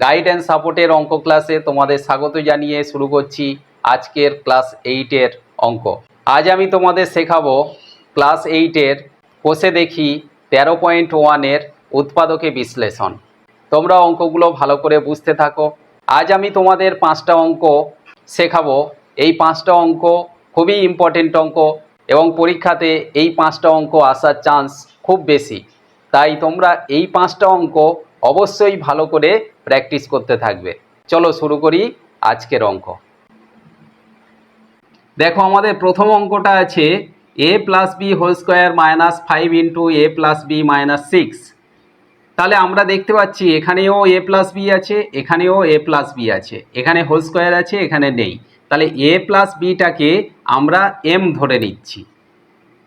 Guide and সাপোর্টের অঙ্ক ক্লাসে তোমাদের স্বাগত জানিয়ে শুরু করছি আজকের ক্লাস 8-এর অঙ্ক। আজ আমি তোমাদের শেখাবো ক্লাস 8-এর কোষে দেখি 13.1-এর উৎপাদকে বিশ্লেষণ। তোমরা অঙ্কগুলো ভালো করে বুঝতে থাকো। আজ আমি তোমাদের 5টা অঙ্ক শেখাবো। এই 5টা অঙ্ক খুবই ইম্পর্টেন্ট অঙ্ক এবং পরীক্ষাতে এই 5টা অঙ্ক আসার চান্স খুব বেশি। তাই তোমরা এই 5টা অঙ্ক অবশ্যই ভালো করে প্র্যাকটিস করতে থাকবে। চলো শুরু করি আজকের অঙ্ক। দেখো আমাদের প্রথম অঙ্কটা আছে a plus B whole square minus 5 into A plus B minus 6। তাহলে আমরা দেখতে পাচ্ছি এখানেও a প্লাস বি আছে, এখানেও a প্লাস বি আছে, এখানে হোল স্কোয়ার আছে, এখানে নেই। তাহলে a প্লাস বিটাকে আমরা m ধরে নিচ্ছি।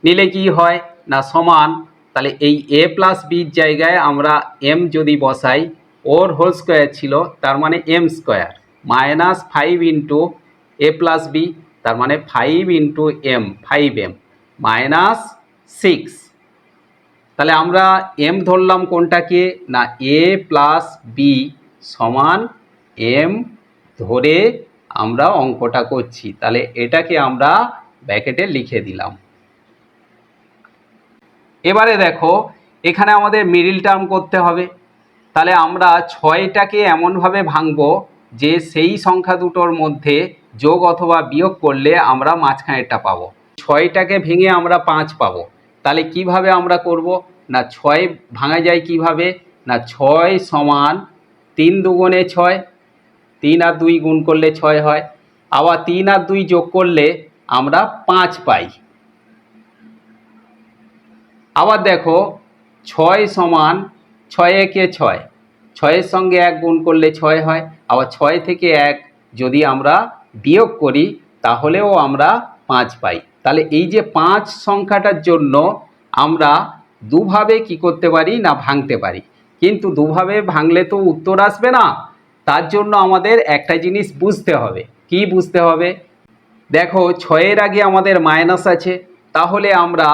নিলে কি হয় না সমান, তাহলে এই a প্লাস বির জায়গায় আমরা m যদি বসাই, ওর হোল স্কোয়ার ছিল তার মানে m স্কোয়ার মাইনাস 5 ইন্টু এ প্লাস বি তার মানে 5 ইন্টু m 5m মাইনাস 6। তাহলে আমরা m ধরলাম কোনটাকে না a প্লাস বি সমান m ধরে আমরা অঙ্কটা করছি। তাহলে এটাকে আমরা ব্র্যাকেটে লিখে দিলাম। এবারে দেখো এখানে আমাদের মিডল টার্ম করতে হবে। তাহলে আমরা 6টাকে এমনভাবে ভাঙবো যে সেই সংখ্যা দুটোর মধ্যে যোগ অথবা বিয়োগ করলে আমরা মাঝখানেরটা পাবো। 6টাকে ভেঙে আমরা 5 পাবো। তাহলে কিভাবে আমরা করব না 6 ভাঙা যায় কিভাবে না 6 সমান 3 দুগুণে 6, 3 আর 2 গুণ করলে 6 হয়, আবার 3 আর 2 যোগ করলে আমরা 5 পাই। আবার দেখো 6 সমান 6 একে 6, 6-এর সঙ্গে 1 গুণ করলে 6 হয়, আবার 6 থেকে 1 যদি আমরা বিয়োগ করি তাহলেও আমরা 5 পাই। তাহলে এই যে 5 সংখ্যাটার জন্য আমরা দুভাবে কি করতে পারি না ভাঙতে পারি, কিন্তু দুভাবে ভাঙলে তো উত্তর আসবে না। তার জন্য আমাদের একটা জিনিস বুঝতে হবে। কি বুঝতে হবে? দেখো 6-এর আগে আমাদের মাইনাস আছে, তাহলে আমরা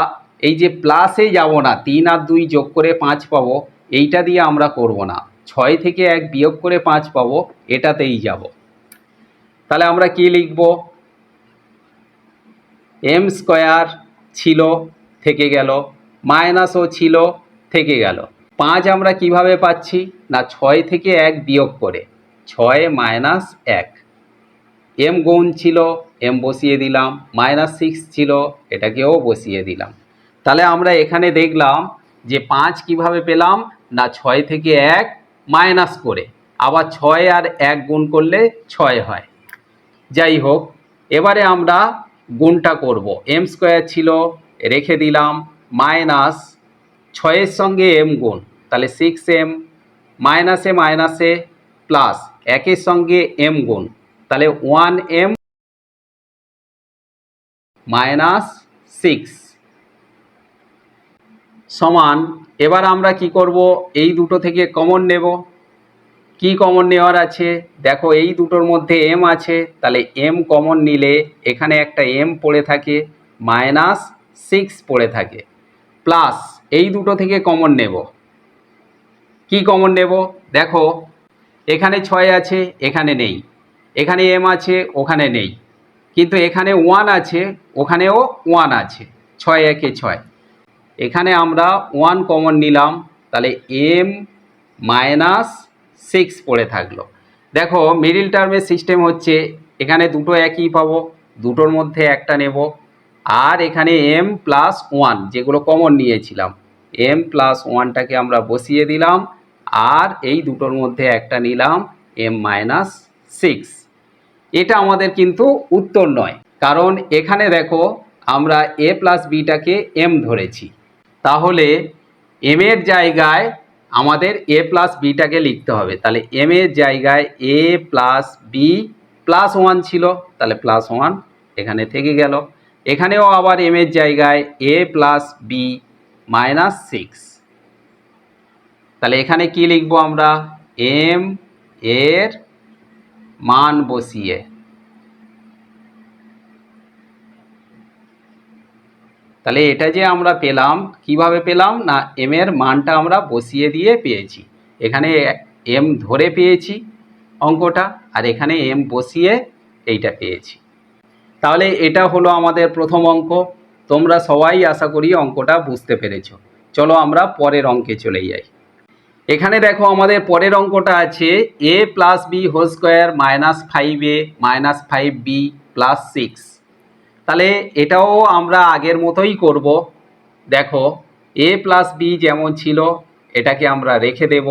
এই যে প্লাসে যাব না, 3 আর 2 যোগ করে 5 পাবো, এইটা দিয়ে আমরা করব না। 6 থেকে 1 বিয়োগ করে 5 পাবো, এটাতেই যাব। তাহলে আমরা কি লিখব? m স্কোয়ার ছিল থেকে গেল, মাইনাসও ছিল থেকে গেল। 5 আমরা কিভাবে পাচ্ছি না 6 থেকে 1 বিয়োগ করে, 6 মাইনাস 1। m গুণ ছিল m বসিয়ে দিলাম, মাইনাস 6 ছিল এটাকেও বসিয়ে দিলাম। তাহলে আমরা এখানে দেখলাম যে 5 কিভাবে পেলাম না 6 থেকে 1 মাইনাস করে, আবার 6 আর 1 গুণ করলে 6 হয়। যাই হোক, এবারে আমরা গুণটা করব। m স্কোয়ার ছিল রেখে দিলাম, মাইনাস 6-এর সঙ্গে m গুণ, তাহলে 6m, মাইনাসে মাইনাসে প্লাস 1-এর সঙ্গে m গুণ, তাহলে 1m মাইনাস 6 সমান। এবার আমরা কি করব? এই দুটো থেকে কমন নেব। কি কমন নেওয়ার আছে? দেখো এই দুটোর মধ্যে m আছে, তাহলে m কমন নিলে এখানে একটা m পড়ে থাকে, মাইনাস 6 পড়ে থাকে, প্লাস এই দুটো থেকে কমন নেব। কি কমন নেব? দেখো এখানে 6 আছে, এখানে নেই, এখানে m আছে, ওখানে নেই, কিন্তু এখানে 1 আছে, ওখানেও 1 আছে, 6 একে 6। এখানে আমরা 1 কমন নিলাম, তাহলে m মাইনাস 6 পড়ে থাকলো। দেখো মিডিল টার্মের সিস্টেম হচ্ছে এখানে দুটো একই পাবো, দুটোর মধ্যে একটা নেব, আর এখানে m প্লাস 1 যেগুলো কমন নিয়েছিলাম, m প্লাস 1টাকে আমরা বসিয়ে দিলাম, আর এই দুটোর মধ্যে একটা নিলাম m মাইনাস 6। এটা আমাদের কিন্তু উত্তর নয়, কারণ এখানে দেখো আমরা a প্লাস বিটাকে m ধরেছি। তাহলে m এর জায়গায় আমাদের a প্লাস বিটাকে লিখতে হবে। তাহলে m এর জায়গায় a প্লাস বি প্লাস 1 ছিল, তাহলে প্লাস 1 এখানে থেকে গেল। এখানেও আবার m এর জায়গায় a প্লাস বি মাইনাস 6। তাহলে এখানে কি লিখবো আমরা? m এর মান বসিয়ে, তাহলে এটা যে আমরা পেলাম কিভাবে পেলাম না m এর মানটা আমরা বসিয়ে দিয়ে পেয়েছি। এখানে এম ধরে পেয়েছি অঙ্কটা, আর এখানে এম বসিয়ে এইটা পেয়েছি। তাহলে এটা হলো আমাদের প্রথম অঙ্ক। তোমরা সবাই আশা করি অঙ্কটা বুঝতে পেরেছো। চলো আমরা পরের অঙ্কে চলে যাই। এখানে দেখো আমাদের পরের অঙ্কটা আছে a plus B whole square minus 5a minus 5b plus 6। তাহলে এটাও আমরা আগের মতোই করব। দেখো এ প্লাস বি যেমন ছিল এটাকে আমরা রেখে দেব,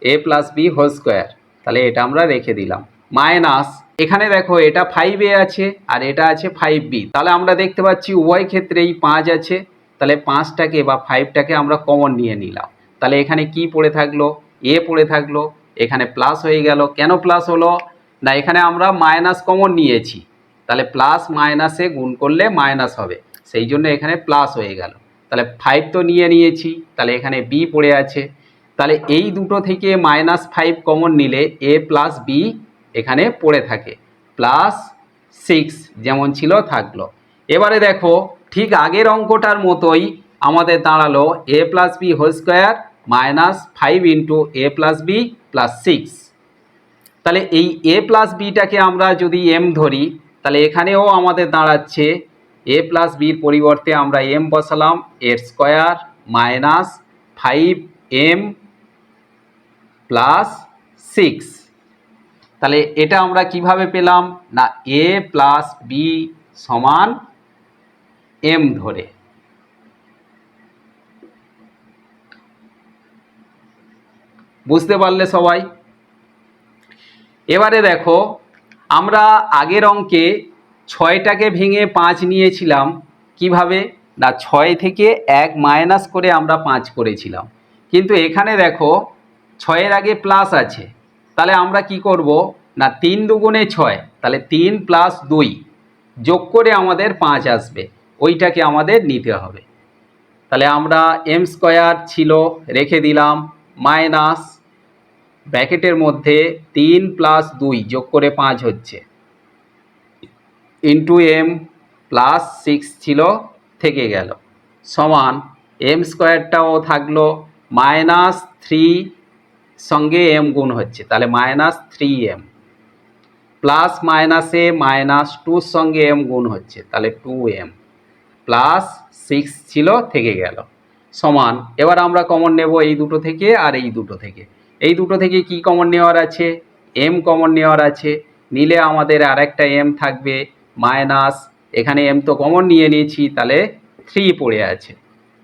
এ প্লাস বি হোল স্কোয়ার, তাহলে এটা আমরা রেখে দিলাম। মাইনাস এখানে দেখো এটা 5a আছে আর এটা আছে 5b, তাহলে আমরা দেখতে পাচ্ছি উভয় ক্ষেত্রেই 5 আছে, তাহলে 5টাকে বা 5টাকে আমরা কমন নিয়ে নিলাম। তাহলে এখানে কি পড়ে থাকলো, এ পড়ে থাকলো, এখানে প্লাস হয়ে গেল। কেন প্লাস হলো না, এখানে আমরা মাইনাস কমন নিয়েছি, তাহলে প্লাস মাইনাসে গুণ করলে মাইনাস হবে, সেই জন্য এখানে প্লাস হয়ে গেল। তাহলে 5 তো নিয়েছি, তাহলে এখানে বি পড়ে আছে। তাহলে এই দুটো থেকে -5 কমন নিলে এ প্লাস বি এখানে পড়ে থাকে, প্লাস 6 যেমন ছিল থাকলো। এবারে দেখো ঠিক আগের অঙ্কটার মতোই আমাদের দাঁড়ালো a plus B whole square -5 into A plus b plus 6। তাহলে এই এ প্লাস বিটাকে আমরা যদি এম ধরি, তাহলে এখানেও আমাদের দাঁড়াচ্ছে এ প্লাস বির পরিবর্তে আমরা এম বসালাম, এর স্কোয়ার -5m প্লাস 6। তাহলে এটা আমরা কিভাবে পেলাম না, এ প্লাস বি সমান এম ধরে। বুঝতে পারলে সবাই? এবারে দেখো আমরা আগের অঙ্কে 6টাকে ভেঙে 5 নিয়েছিলাম, কিভাবে না 6 থেকে 1 মাইনাস করে আমরা 5 করেছিলাম, কিন্তু এখানে দেখো 6-এর আগে প্লাস আছে, তাহলে আমরা কি করব না 3 দুগুণে 6, তাহলে 3 প্লাস 2 যোগ করে আমাদের 5 আসবে, ওইটাকে আমাদের নিতে হবে। তাহলে আমরা এম স্কোয়ার ছিল রেখে দিলাম, মাইনাস ব্র্যাকেটের মধ্যে 3 প্লাস 2 যোগ করে 5 হচ্ছে, ইন্টু এম প্লাস 6 ছিল থেকে গেল, সমান এম স্কোয়ারটাও থাকলো, -3 সঙ্গে এম গুণ হচ্ছে, তাহলে -3m, প্লাস মাইনাসে -2 সঙ্গে এম গুণ হচ্ছে, তাহলে 2m, প্লাস 6 ছিল থেকে গেল, সমান। এবার আমরা কমন নেব এই দুটো থেকে আর এই দুটো থেকে। এই দুটো থেকে কি কমন নেওয়ার আছে, এম কমন নেওয়ার আছে, নিলে আমাদের আর একটা এম থাকবে, মাইনাস এখানে এম তো কমন নিয়ে নিয়েছি, তাহলে 3 পড়ে আছে,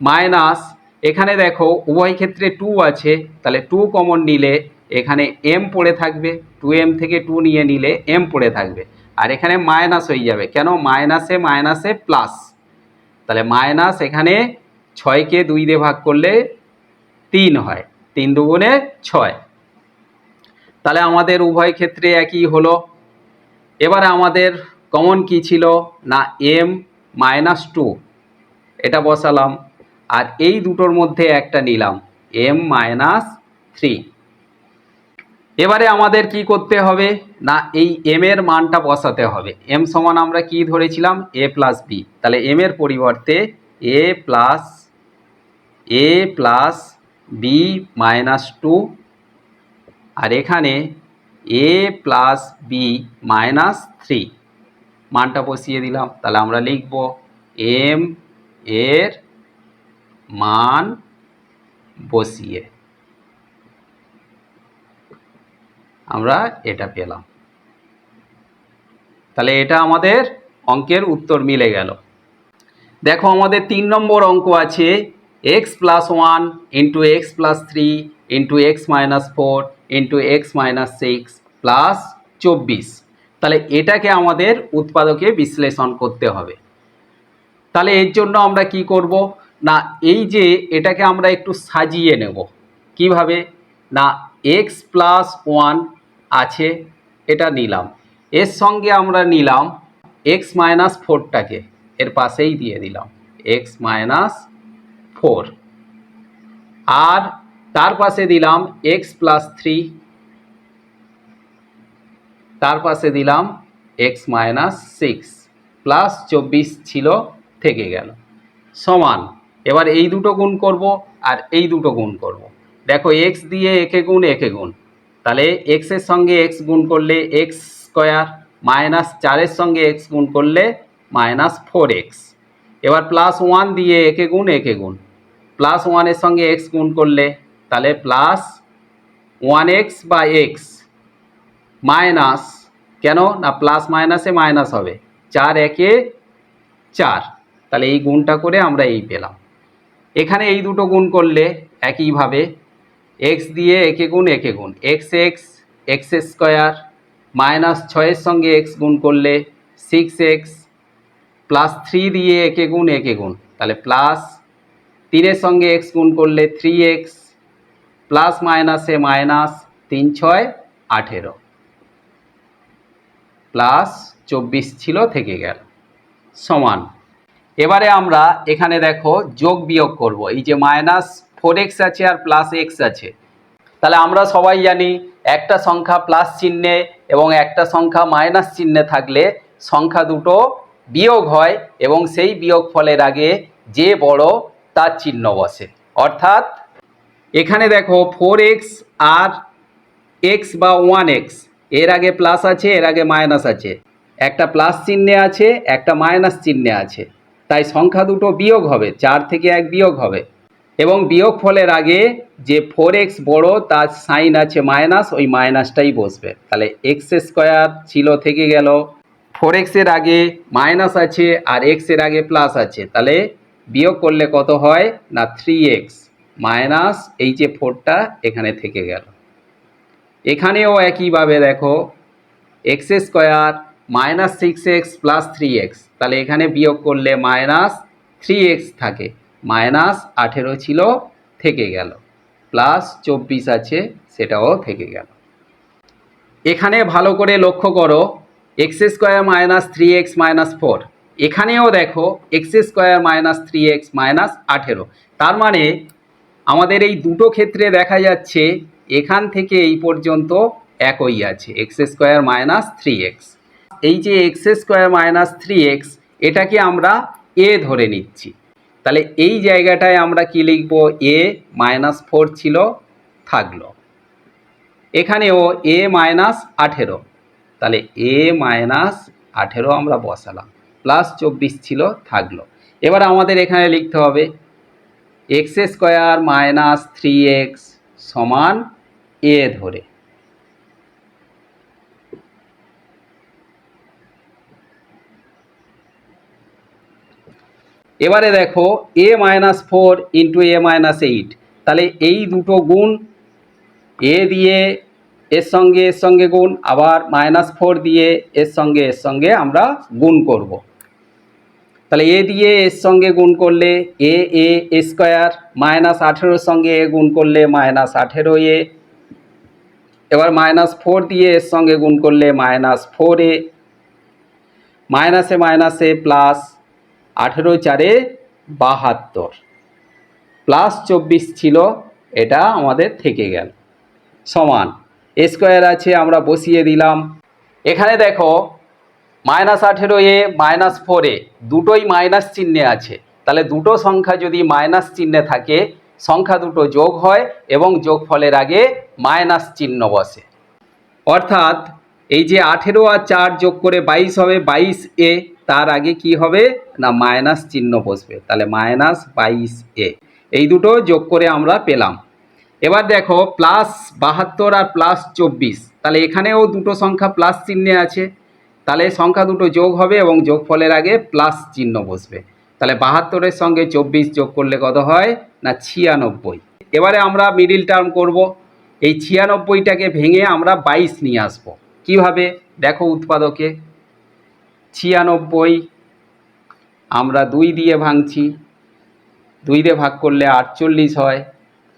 মাইনাস এখানে দেখো উভয় ক্ষেত্রে 2 আছে, তাহলে 2 কমন নিলে এখানে এম পড়ে থাকবে, 2m থেকে 2 নিয়ে নিলে এম পড়ে থাকবে, আর এখানে মাইনাস হয়ে যাবে, কেন মাইনাসে মাইনাসে প্লাস, তাহলে মাইনাস এখানে 6কে 2 দিয়ে ভাগ করলে 3 হয়, 3 দুগুণে 6, তাহলে আমাদের উভয় ক্ষেত্রে একই হলো। এবারে আমাদের কমন কি ছিল না m -2, এটা বসালাম, আর এই দুটোর মধ্যে একটা নিলাম m -3। এবারে আমাদের কি করতে হবে না এই m এর মানটা বসাতে হবে। m সমান আমরা কি ধরেছিলাম, a প্লাস বি, তাহলে m এর পরিবর্তে a প্লাস বি -2, আর এখানে a প্লাস বি -3 মানটা বসিয়ে দিলাম। তাহলে আমরা লিখব m এর মান বসিয়ে আমরা এটা পেলাম। তাহলে এটা আমাদের অঙ্কের উত্তর মিলে গেল। দেখো আমাদের 3 নম্বর অঙ্ক আছে x plus 1 into x plus 3 into x minus 4 into x minus 6 plus 24। তাহলে এটাকে আমাদের উৎপাদকে বিশ্লেষণ করতে হবে। তাহলে এর জন্য আমরা কি করব না এই যে এটাকে আমরা একটু সাজিয়ে নেব। কিভাবে না x প্লাস 1 আছে, এটা নিলাম, এর সঙ্গে আমরা নিলাম x মাইনাস 4টাকে এর পাশেই দিয়ে দিলাম x মাইনাস 4, আর তার পাশে দিলাম x প্লাস 3, তার পাশে দিলাম x মাইনাস 6 প্লাস 24 ছিল থেকে গেল, সমান। এবার এই দুটো গুণ করব আর এই দুটো গুণ করব। দেখো x দিয়ে একে গুণ একে গুণ, তাহলে এক্সের সঙ্গে এক্স গুণ করলে এক্স স্কোয়ার, মাইনাস 4-এর সঙ্গে এক্স গুণ করলে মাইনাস 4x। এবার প্লাস 1 দিয়ে একে গুণ, প্লাস 1-এর সঙ্গে এক্স গুণ করলে তাহলে প্লাস 1x বা এক্স মাইনাস, কেন না প্লাস মাইনাসে মাইনাস হবে, 4 একে 4, তাহলে এই গুণটা করে আমরা এই পেলাম। এখানে এই দুটো গুণ করলে একইভাবে এক্স দিয়ে একে গুণ এক্স এক্স স্কোয়ার, মাইনাস 6-এর সঙ্গে এক্স গুণ করলে 6x, প্লাস 3 দিয়ে একে গুণ তাহলে প্লাস 3-এর সঙ্গে এক্স গুণ করলে 3x, প্লাস মাইনাসে মাইনাস, 3 6 18, প্লাস 24 ছিল থেকে গেল সমান। এবারে আমরা এখানে দেখো যোগ বিয়োগ করব। এই যে মাইনাস 4x আছে আর প্লাস এক্স আছে, তাহলে আমরা সবাই জানি একটা সংখ্যা প্লাস চিহ্নে এবং একটা সংখ্যা মাইনাস চিহ্নে থাকলে সংখ্যা দুটো বিয়োগ হয় এবং সেই বিয়োগ ফলের আগে যে বড় তার চিহ্ন বসে। অর্থাৎ এখানে দেখো 4x আর x বা 1x, এর আগে প্লাস আছে এর আগে মাইনাস আছে, একটা প্লাস চিহ্নে আছে একটা মাইনাস চিহ্নে আছে, তাই সংখ্যা দুটো বিয়োগ হবে, 4 থেকে 1 বিয়োগ হবে এবং বিয়োগ ফলের আগে যে 4x বড় তার সাইন আছে মাইনাস, ওই মাইনাসটাই বসবে। তাহলে এক্স স্কোয়ার ছিল থেকে গেল, 4x এর আগে মাইনাস আছে আর x এর আগে প্লাস আছে, তাহলে বিয়োগ করলে কত হয় না 3x মাইনাস এই যে 4টা এখানে থেকে গেল। এখানেও একইভাবে দেখো x square minus 6x plus 3x, তাহলে এখানে বিয়োগ করলে মাইনাস 3x থাকে, মাইনাস 18 ছিল থেকে গেল, প্লাস 24 আছে সেটাও থেকে গেল। এখানে ভালো করে লক্ষ্য করো x square minus 3x minus 4, এখানেও দেখো x square minus 3x minus 18, তার মানে আমাদের এই দুটো ক্ষেত্রে দেখা যাচ্ছে এখান থেকে এই পর্যন্ত একই আছে, এক্স স্কোয়ার মাইনাস 3x। এই যে এক্স স্কোয়ার মাইনাস 3x এটাকে আমরা এ ধরে নিচ্ছি, তাহলে এই জায়গাটায় আমরা কি লিখব, এ মাইনাস 4 ছিল থাকলো, এখানেও এ মাইনাস 18, তাহলে এ মাইনাস 18 আমরা বসালাম, প্লাস 24 ছিল থাকলো। এবার আমাদের এখানে লিখতে হবে এক্স স্কোয়ার মাইনাস 3x সমান এ ধরে। এবারে দেখো এ মাইনাস 4 ইন্টু এ মাইনাস 8, তাহলে এই দুটো গুণ, এ দিয়ে এর সঙ্গে গুণ, আবার মাইনাস 4 দিয়ে এর সঙ্গে আমরা গুণ করব। তাহলে এ দিয়ে এর সঙ্গে গুণ করলে এ স্কোয়ার, মাইনাস 18-এর সঙ্গে এ গুণ করলে মাইনাস 18a, এবার মাইনাস 4 দিয়ে এর সঙ্গে গুণ করলে মাইনাস 4a, মাইনাসে মাইনাসে প্লাস, 18 4 72, প্লাস 24 ছিল এটা আমাদের থেকে গেল সমান, স্কোয়ার আছে আমরা বসিয়ে দিলাম। এখানে দেখো মাইনাস 18a মাইনাস 4a দুটোই মাইনাস চিহ্নে আছে, তাহলে দুটো সংখ্যা যদি মাইনাস চিহ্নে থাকে সংখ্যা দুটো যোগ হয় এবং যোগফলের আগে মাইনাস চিহ্ন বসে। অর্থাৎ এই যে 18 আর 4 যোগ করে 22 হবে, 22a, তার আগে কি হবে না মাইনাস চিহ্ন বসবে, তাহলে মাইনাস 22a, এই দুটো যোগ করে আমরা পেলাম। এবার দেখো প্লাস 72 আর প্লাস 24, তাহলে এখানেও দুটো সংখ্যা প্লাস চিহ্নে আছে, তাহলে সংখ্যা দুটো যোগ হবে এবং যোগফলের আগে প্লাস চিহ্ন বসবে, তাহলে 72-এর সঙ্গে 24 যোগ করলে কত হয় না 96। এবারে আমরা মিডিল টার্ম করব, এই 96টাকে ভেঙে আমরা 22 নিয়ে আসবো। কিভাবে দেখো উৎপাদকে 96 আমরা 2 দিয়ে ভাঙছি, 2 দিয়ে ভাগ করলে 48 হয়,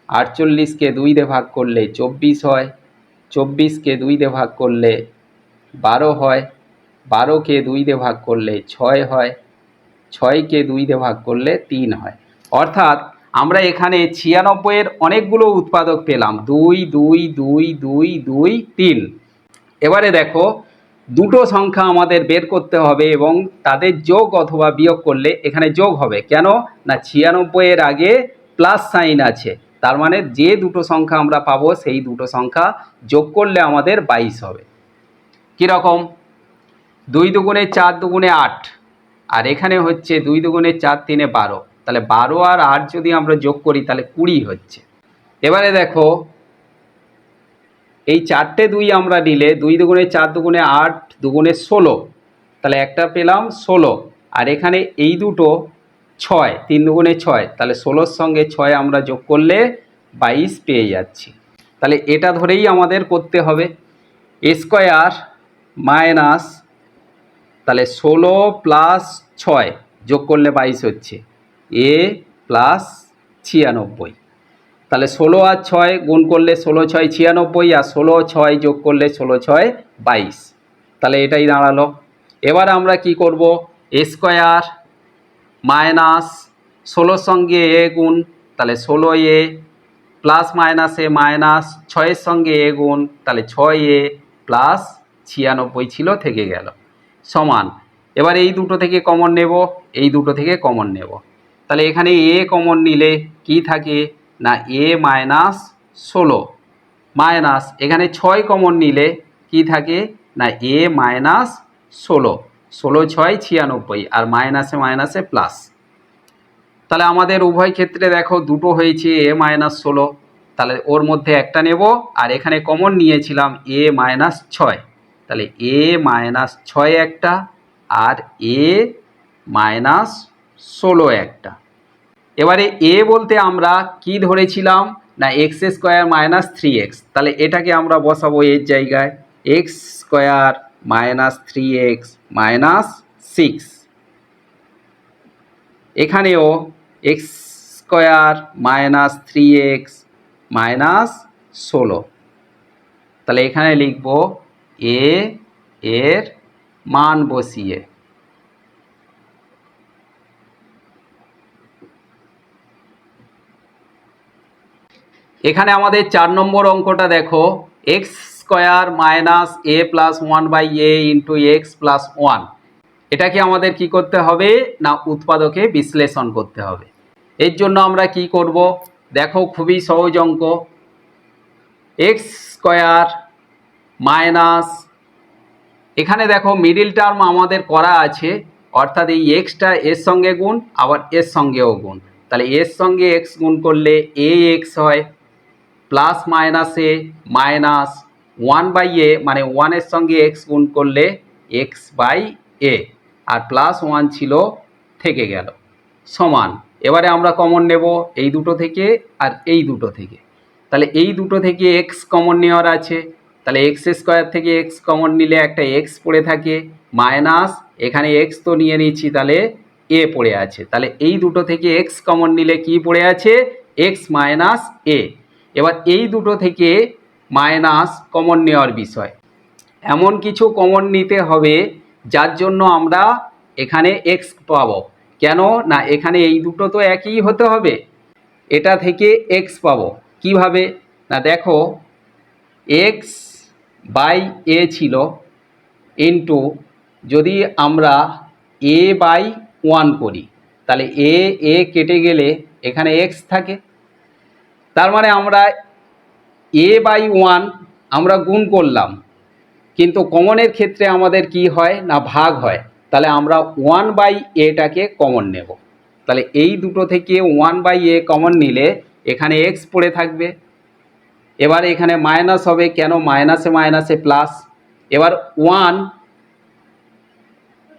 48কে 2 দিয়ে ভাগ করলে 24 হয়, 24কে 2 দিয়ে ভাগ করলে 12 হয়, 12কে 2 দিয়ে ভাগ করলে 6 হয়, 6কে 2 দিয়ে ভাগ করলে 3 হয়। অর্থাৎ আমরা এখানে 96-এর অনেকগুলো উৎপাদক পেলাম, 2 2 2 2 2 3। এবারে দেখো দুটো সংখ্যা আমাদের বের করতে হবে এবং তাদের যোগ অথবা বিয়োগ করলে এখানে যোগ হবে, কেন না 96-এর আগে প্লাস সাইন আছে, তার মানে যে দুটো সংখ্যা আমরা পাবো সেই দুটো সংখ্যা যোগ করলে আমাদের 22 হবে। কীরকম? 2 দুগুণে 4 দুগুণে 8, আর এখানে হচ্ছে 2 দুগুণে 4 3 12, তাহলে 12 আর 8 যদি আমরা যোগ করি তাহলে 20 হচ্ছে। এবারে দেখো এই 4টে 2 আমরা নিলে 2 দুগুণে 4 দুগুণে 8 দুগুণে 16, তাহলে একটা পেলাম 16, আর এখানে এই দুটো 6, 3 দুগুণে 6, তাহলে 16-র সঙ্গে 6 আমরা যোগ করলে 22 পেয়ে যাচ্ছি। তাহলে এটা ধরেই আমাদের করতে হবে। এ স্কোয়ার মাইনাস, তাহলে 16 প্লাস 6 যোগ করলে 22 হচ্ছে, এ প্লাস 96, তাহলে 16 আর 6 গুণ করলে 16 6 96, আর 16 6 যোগ করলে 16 6 22, তাহলে এটাই দাঁড়ালো। এবার আমরা কি করব? এ স্কোয়ার মাইনাস 16-র সঙ্গে এ গুণ, তাহলে 16a প্লাস মাইনাসে মাইনাস 6-এর সঙ্গে এ গুণ, তাহলে 6a প্লাস 96 ছিল থেকে গেল, সমান। এবার এই দুটো থেকে কমন নেব, এই দুটো থেকে কমন নেব, তাহলে এখানে এ কমন নিলে কি থাকে না এ মাইনাস 16, মাইনাস এখানে 6 কমন নিলে কি থাকে না এ মাইনাস 16, 16 6 96, আর মাইনাসে মাইনাসে প্লাস। তাহলে আমাদের উভয় ক্ষেত্রে দেখো দুটো হয়েছে এ মাইনাস 16, তাহলে ওর মধ্যে একটা নেব, আর এখানে কমন নিয়েছিলাম এ মাইনাস 6, তাহলে এ মাইনাস 6 একটা, আর এ মাইনাস 16 একটা। এবারে এ বলতে আমরা কি ধরেছিলাম না এক্স স্কোয়ার মাইনাস 3x, তাহলে এটাকে আমরা বসাবো এর জায়গায়, x square minus 3x minus 6, এখানেও x square minus 3x minus 16, তাহলে এখানে লিখব এ এর মান বসিয়ে। এখানে আমাদের 4 নম্বর অঙ্কটা দেখো, x square minus a plus 1/a into x plus 1, এটাকে আমাদের কি করতে হবে না উৎপাদকে বিশ্লেষণ করতে হবে। এর জন্য আমরা কি করব? দেখো খুবই সহজ অঙ্ক, এক্স স্কোয়ার মাইনাস, এখানে দেখো মিডিল টার্ম আমাদের করা আছে, অর্থাৎ এই এক্সটা এর সঙ্গে গুণ আবার এর সঙ্গেও গুণ, তাহলে এর সঙ্গে এক্স গুণ করলে এ এক্স হয়, প্লাস মাইনাসে মাইনাস 1/a, মানে 1-এর সঙ্গে এক্স গুণ করলে x/a, আর প্লাস 1 ছিল থেকে গেল, সমান। এবারে আমরা কমন নেব এই দুটো থেকে আর এই দুটো থেকে, তাহলে এই দুটো থেকে এক্স কমন নেওয়ার আছে, তাহলে এক্স স্কোয়ার থেকে এক্স কমন নিলে একটা এক্স পড়ে থাকে, মাইনাস এখানে এক্স তো নিয়ে নিচ্ছি, তাহলে এ পড়ে আছে, তাহলে এই দুটো থেকে এক্স কমন নিলে কি পড়ে আছে এক্স মাইনাস এ। এবার এই দুটো থেকে মাইনাস কমন নেওয়ার বিষয়, এমন কিছু কমন নিতে হবে যার জন্য আমরা এখানে এক্স পাবো। কেন না এখানে এই দুটো তো একই হতে হবে, এটা থেকে এক্স পাবো কিভাবে না দেখো এক্স বাই এ ছিল ইন্টু, যদি আমরা এ বাই 1 করি তাহলে এ কেটে গেলে এখানে এক্স থাকে, তার মানে আমরা এ বাই 1 আমরা গুণ করলাম, কিন্তু কমনের ক্ষেত্রে আমাদের কি হয় না ভাগ হয়, তাহলে আমরা 1/aটাকে কমন নেব, তাহলে এই দুটো থেকে 1/a কমন নিলে এখানে এক্স পড়ে থাকবে, এবার এখানে মাইনাস হবে, কেন মাইনাসে মাইনাসে প্লাস, এবার 1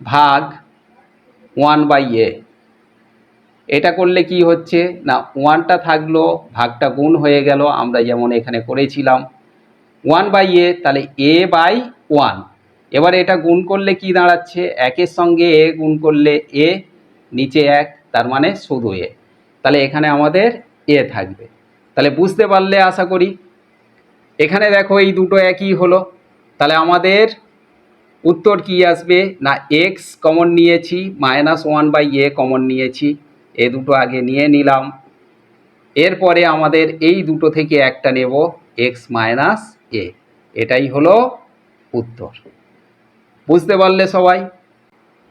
ভাগ 1/a, এটা করলে কি হচ্ছে না 1টা থাকলো, ভাগটা গুণ হয়ে গেল, আমরা যেমন এখানে করেছিলাম 1/a, তাহলে a/1, এবার এটা গুণ করলে কি দাঁড়াচ্ছে, একের সঙ্গে এ গুণ করলে এ, নিচে 1, তার মানে শুধু এ, তাহলে এখানে আমাদের এ থাকবে। তাহলে বুঝতে পারলে আশা করি। এখানে দেখো এই দুটো একই হলো, তাহলে আমাদের উত্তর কি আসবে না এক্স কমন নিয়েছি, মাইনাস 1/a কমন নিয়েছি, এ দুটো আগে নিয়ে নিলাম, এরপরে আমাদের এই দুটো থেকে একটা নেব এক্স মাইনাস এ, এটাই হলো উত্তর। বুঝতে পারলে সবাই?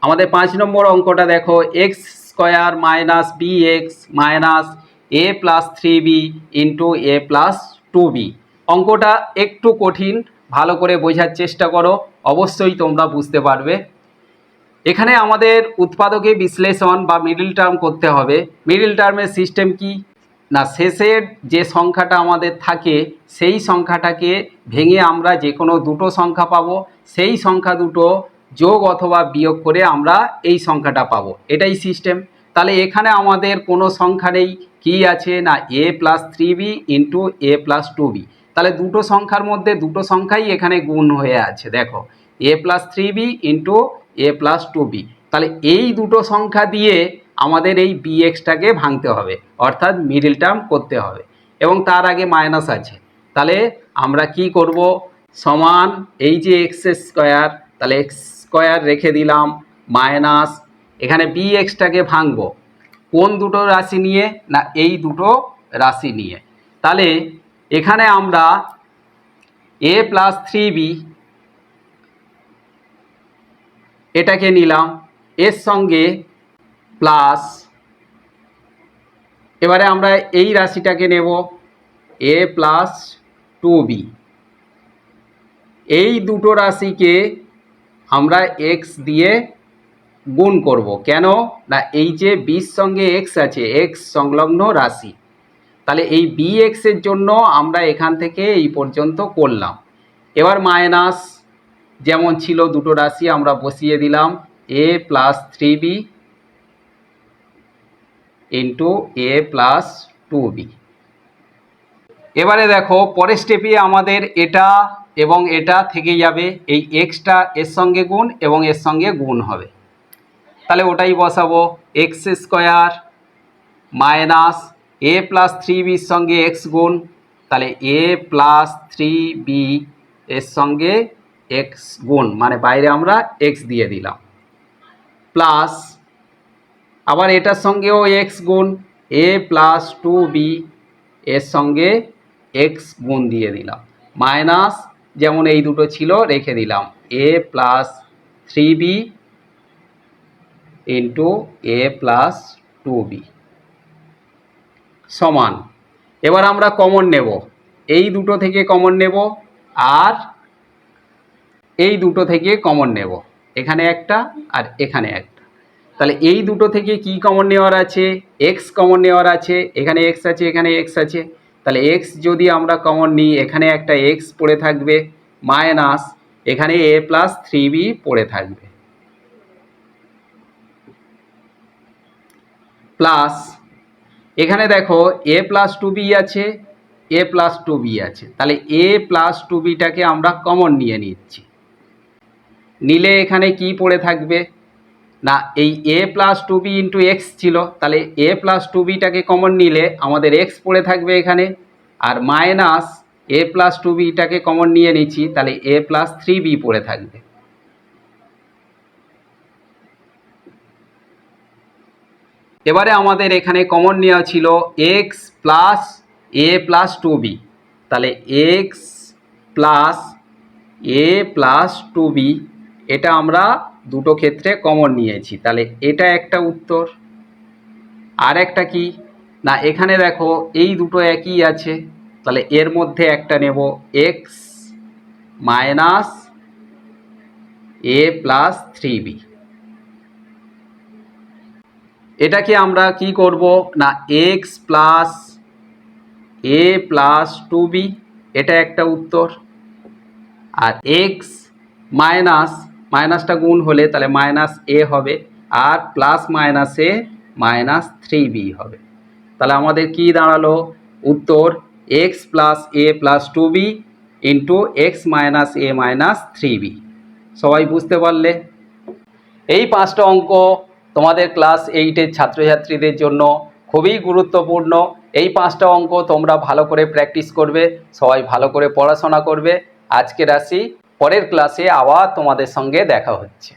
আমাদের 5 নম্বর অঙ্কটা দেখো, x square minus b x minus a plus three b into A plus two b. অঙ্কটা একটু কঠিন, ভালো করে বোঝার চেষ্টা করো, অবশ্যই তোমরা বুঝতে পারবে। এখানে আমাদের উৎপাদকে বিশ্লেষণ বা মিডল টার্ম করতে হবে। মিডল টার্মের সিস্টেম কি না, শেষের যে সংখ্যাটা আমাদের থাকে সেই সংখ্যাটাকে ভেঙে আমরা যে কোনো দুটো সংখ্যা পাবো, সেই সংখ্যা দুটো যোগ অথবা বিয়োগ করে আমরা এই সংখ্যাটা পাবো, এটাই সিস্টেম। তাহলে এখানে আমাদের কোনো সংখ্যা নেই, কি আছে না এ প্লাস থ্রি বি ইন্টু এ প্লাস টু বি। তাহলে দুটো সংখ্যার মধ্যে দুটো সংখ্যাই এখানে গুণ হয়ে আছে, দেখো এ প্লাস থ্রি বি ইন্টু এ প্লাস টু বি। তাহলে এই দুটো সংখ্যা দিয়ে আমাদের এই বি এক্সটাকে ভাঙতে হবে, অর্থাৎ মিডল টার্ম করতে হবে, এবং তার আগে মাইনাস আছে। তাহলে আমরা কি করব, সমান এই যে এক্স স্কোয়ার, তাহলে এক্স স্কোয়ার রেখে দিলাম মাইনাস, এখানে বি এক্সটাকে ভাঙবো কোন দুটো রাশি নিয়ে না এই দুটো রাশি নিয়ে। তাহলে এখানে আমরা এ প্লাস থ্রি বি এটাকে নিলাম, এর সঙ্গে প্লাস, এবারে আমরা এই রাশিটাকে নেব এ প্লাস টু বি। এই দুটো রাশিকে আমরা এক্স দিয়ে গুণ করব, কেন না এই যে বির সঙ্গে এক্স আছে, এক্স সংলগ্ন রাশি। তাহলে এই বি এক্সের জন্য আমরা এখান থেকে এই পর্যন্ত করলাম। এবার মাইনাস, যেমন ছিল দুটো রাশি আমরা বসিয়ে দিলাম এ প্লাস থ্রি বি ইন্টু এ প্লাস টু বি। এবারে দেখো পরের স্টেপে আমাদের এটা এবং এটা থেকে যাবে, এই এক্সটা এর সঙ্গে গুণ এবং এর সঙ্গে গুণ হবে, তাহলে ওটাই বসাবো x square minus a plus three বির সঙ্গে এক্স গুণ, তাহলে এ প্লাস থ্রি বি এর সঙ্গে এক্স গুণ, মানে বাইরে আমরা এক্স দিয়ে দিলাম, প্লাস আবার এটার সঙ্গেও এক্স গুণ এ প্লাস টু বি এর সঙ্গে এক্স গুণ দিয়ে দিলাম, মাইনাস যেমন এই দুটো ছিল রেখে দিলাম এ প্লাস থ্রি বি ইন্টু এ প্লাস টু বি সমান। এবার আমরা কমন নেব, এই দুটো থেকে কমন নেব আর এই দুটো থেকে কমন নেব, এখানে একটা আর এখানে একটা। তাহলে এই দুটো থেকে কি কমন নেওয়ার আছে, এক্স কমন নেওয়ার আছে, এখানে এক্স আছে এখানে এক্স আছে, তাহলে এক্স যদি আমরা কমন নিই এখানে একটা এক্স পড়ে থাকবে, মাইনাস এখানে এ প্লাস থ্রি বি পড়ে থাকবে, প্লাস এখানে দেখো এ প্লাস টু বি আছে, এ প্লাস টু বি আছে, তাহলে এ প্লাস টু বিটাকে আমরা কমন নিয়ে নিচ্ছি, নিলে এখানে কি পড়ে থাকবে না এই a plus two b into x ছিল, তাহলে এ প্লাস টু বিটাকে কমন নিলে আমাদের এক্স পড়ে থাকবে এখানে, আর মাইনাস এ প্লাস টু বিটাকে কমন নিয়ে নিচ্ছি, তাহলে এ প্লাস থ্রি বি পড়ে থাকবে। এবারে আমাদের এখানে কমন নেওয়া ছিল x plus a plus two B, তাহলে x plus a plus two B এটা আমরা দুটো ক্ষেত্রে কমন নিয়েছি, তাহলে এটা একটা উত্তর। আর একটা কি না এখানে দেখো এই দুটো একই আছে, তাহলে এর মধ্যে একটা নেব x minus a plus three B. এটাকে আমরা কি করব না x plus a plus two B এটা একটা উত্তর, আর এক্স মাইনাস মাইনাসটা গুণ হলে তাহলে মাইনাস এ হবে, আর plus minus a minus three b হবে। তাহলে আমাদের কি দাঁড়ালো উত্তর x plus a plus two b into x minus a minus three b. সবাই বুঝতে পারলে? এই পাঁচটা অঙ্ক তোমাদের ক্লাস 8-এর ছাত্রছাত্রীদের জন্য খুবই গুরুত্বপূর্ণ। এই পাঁচটা অঙ্ক তোমরা ভালো করে প্র্যাকটিস করবে, সবাই ভালো করে পড়াশোনা করবে। আজকের আসি, পরের ক্লাসে আবার তোমাদের সঙ্গে দেখা হচ্ছে।